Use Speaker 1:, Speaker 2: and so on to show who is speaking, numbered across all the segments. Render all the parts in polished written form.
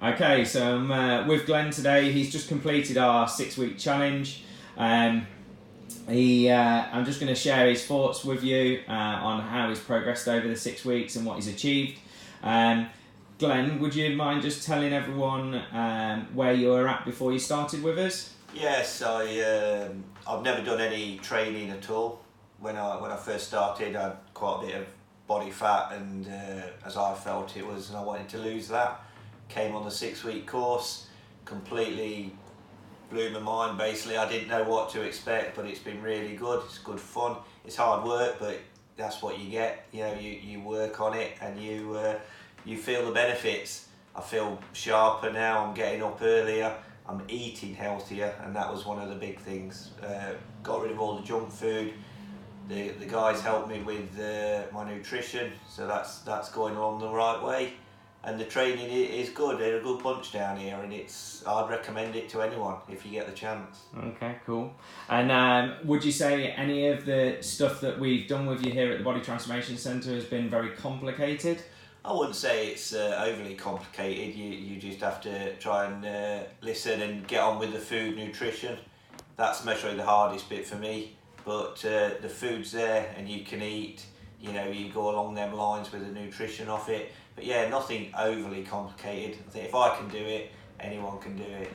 Speaker 1: Okay, so I'm with Glenn today. He's just completed our 6-week challenge. I'm just going to share his thoughts with you on how he's progressed over the 6 weeks and what he's achieved. Glenn, would you mind just telling everyone where you were at before you started with us?
Speaker 2: Yes, I've never done any training at all. When I first started, I had quite a bit of body fat, and as I felt it was, and I wanted to lose that. Came on the 6-week course, completely blew my mind. Basically, I didn't know what to expect, but it's been really good. It's good fun. It's hard work, but that's what you get. You know, you work on it, and you feel the benefits. I feel sharper now. I'm getting up earlier. I'm eating healthier, and that was one of the big things. Got rid of all the junk food. The guys helped me with my nutrition, so that's going along the right way. And the training is good. They're a good bunch down here, and I'd recommend it to anyone if you get the chance.
Speaker 1: Okay, cool. And would you say any of the stuff that we've done with you here at the Body Transformation Centre has been very complicated?
Speaker 2: I wouldn't say it's overly complicated. You just have to try and listen and get on with the food, nutrition. That's mostly the hardest bit for me. But the food's there, and you can eat. You know, you go along them lines with the nutrition of it. But yeah, nothing overly complicated. I think if I can do it, anyone can do it.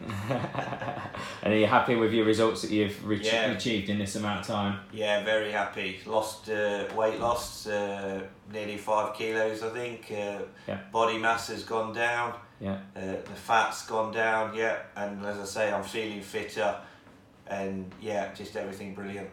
Speaker 1: And are you happy with your results that you've achieved in this amount of time?
Speaker 2: Yeah, very happy. Lost weight loss, nearly 5 kilos, I think. Body mass has gone down.
Speaker 1: Yeah.
Speaker 2: The fat's gone down. Yeah, and as I say, I'm feeling fitter, and yeah, just everything brilliant.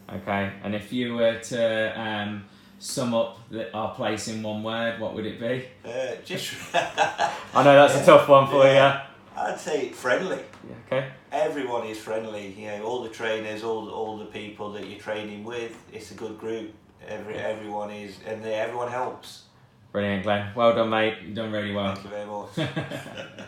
Speaker 1: Okay, and if you were to sum up our place in one word, what would it be?
Speaker 2: I
Speaker 1: know that's a tough one for you.
Speaker 2: I'd say friendly.
Speaker 1: Yeah, okay.
Speaker 2: Everyone is friendly. You know, all the trainers, all the people that you're training with. It's a good group. Everyone is, and everyone helps.
Speaker 1: Brilliant, Glenn. Well done, mate. You've done really well.
Speaker 2: Thank you very much.